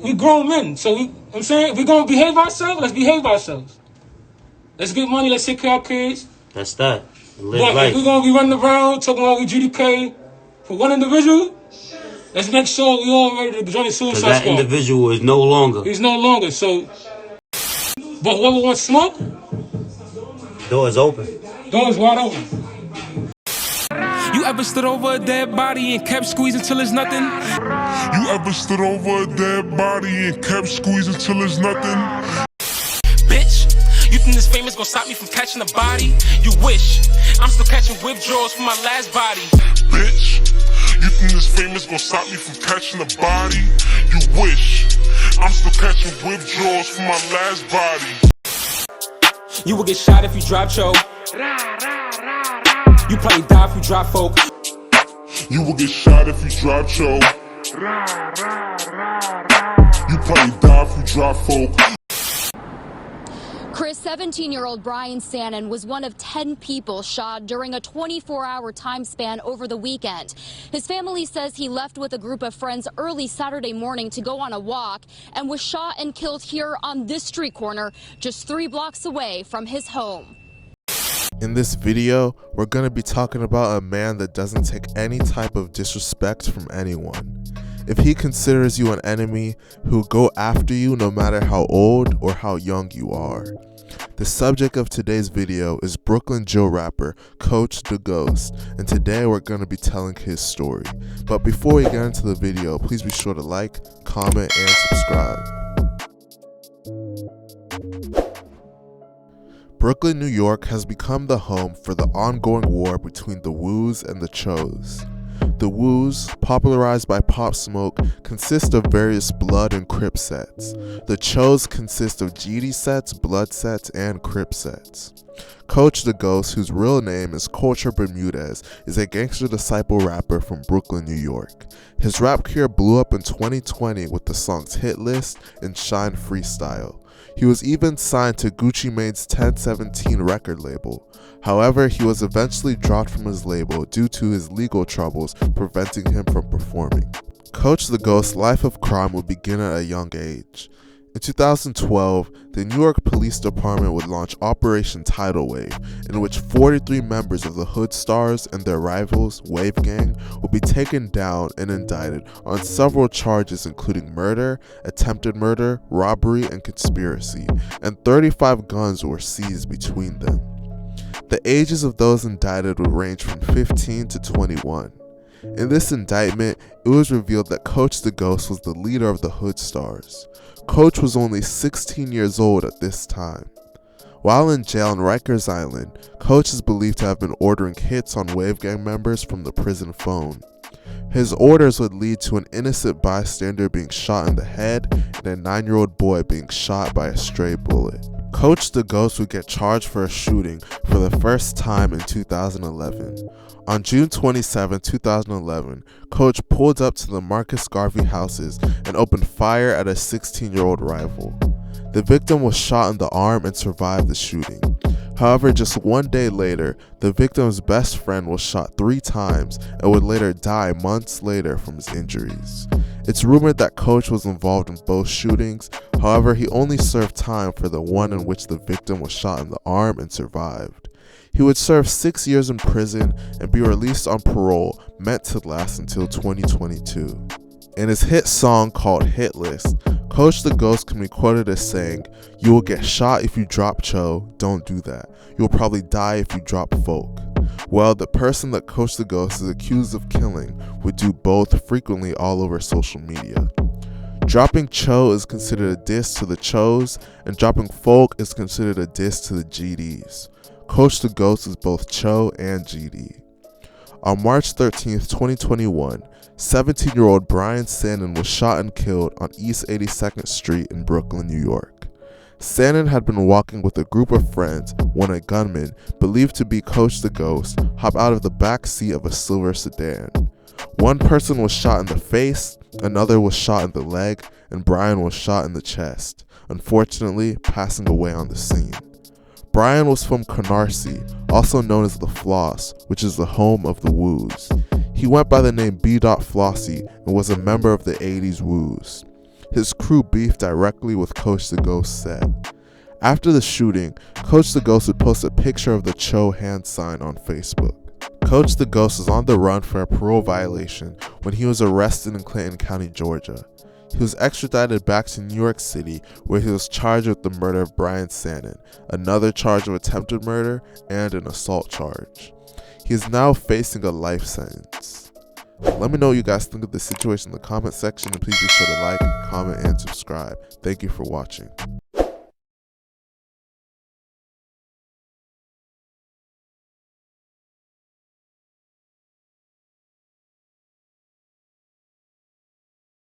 We grown men, so I'm saying if we're gonna behave ourselves, let's behave ourselves. Let's get money, let's take care of our kids. That's that. Live But life. if we're gonna be running around talking about we GDK for one individual, let's make sure we all ready to join the suicide Because that squad. individual is no longer. He's no longer, so. But whoever wants smoke, Door's open. door's wide open. You ever stood over a dead body and kept squeezing till it's nothing? You ever stood over a dead body and kept squeezing till it's nothing? Bitch, you think this fame is gonna stop me from catching a body? You wish. I'm still catching withdrawals from my last body. Bitch, you think this fame is gonna stop me from catching a body? You wish. I'm still catching withdrawals from my last body. You will get shot if you drop Cho. You probably die if you drop folk. You will get shot if you drop Cho. You probably die if you drop folk. Chris, 17-year-old Brian Sannon was one of 10 people shot during a 24-hour time span over the weekend. His family says he left with a group of friends early Saturday morning to go on a walk and was shot and killed here on this street corner just 3 blocks away from his home. In this video, we're going to be talking about a man that doesn't take any type of disrespect from anyone. If he considers you an enemy, he'll go after you no matter how old or how young you are. The subject of today's video is Brooklyn Joe rapper Coachdaghost, and today we're going to be telling his story. But before we get into the video, please be sure to like, comment, and subscribe. Brooklyn, New York has become the home for the ongoing war between the Woos and the Choos. The Woos, popularized by Pop Smoke, consist of various Blood and Crip sets. The Choos consist of GD sets, Blood sets, and Crip sets. Coachdaghost, whose real name is Culture Bermudez, is a gangster disciple rapper from Brooklyn, New York. His rap career blew up in 2020 with the songs Hit List and Shine Freestyle. He was even signed to Gucci Mane's 1017 record label. However, he was eventually dropped from his label due to his legal troubles preventing him from performing. Coachdaghost's life of crime would begin at a young age. In 2012, the New York Police Department would launch Operation Tidal Wave, in which 43 members of the HoodStarz and their rivals, Wave Gang, would be taken down and indicted on several charges including murder, attempted murder, robbery, and conspiracy, and 35 guns were seized between them. The ages of those indicted would range from 15 to 21. In this indictment, it was revealed that Coachdaghost was the leader of the HoodStarz. Coach was only 16 years old at this time. While in jail on Rikers Island, Coach is believed to have been ordering hits on Wave Gang members from the prison phone. His orders would lead to an innocent bystander being shot in the head and a 9-year-old boy being shot by a stray bullet. Coachdaghost would get charged for a shooting for the first time in 2011. On June 27, 2011, Coach pulled up to the Marcus Garvey houses and opened fire at a 16-year-old rival. The victim was shot in the arm and survived the shooting. However, just one day later, the victim's best friend was shot 3 times and would later die months later from his injuries. It's rumored that Coach was involved in both shootings, however he only served time for the one in which the victim was shot in the arm and survived. He would serve 6 years in prison and be released on parole, meant to last until 2022. In his hit song called Hit List, Coachdaghost can be quoted as saying, "You will get shot if you drop Cho, don't do that. You will probably die if you drop folk." Well, the person that Coachdaghost is accused of killing would do both frequently all over social media. Dropping Cho is considered a diss to the Choos, and dropping folk is considered a diss to the GDs. Coachdaghost is both Cho and GD. On March 13, 2021, 17-year-old Brian Sannon was shot and killed on East 82nd Street in Brooklyn, New York. Sannon had been walking with a group of friends when a gunman, believed to be Coachdaghost, hopped out of the back seat of a silver sedan. One person was shot in the face, another was shot in the leg, and Brian was shot in the chest, unfortunately passing away on the scene. Brian was from Canarsie, also known as the Floss, which is the home of the Woos. He went by the name B. Flossie and was a member of the 80s Woos. his crew beefed directly with Coachdaghost said. After the shooting, Coachdaghost would post a picture of the Cho hand sign on Facebook. Coachdaghost was on the run for a parole violation when he was arrested in Clinton County, Georgia. He was extradited back to New York City, where he was charged with the murder of Brian Sannon, another charge of attempted murder, and an assault charge. He is now facing a life sentence. Let me know what you guys think of this situation in the comment section, and please be sure to like, comment, and subscribe. Thank you for watching.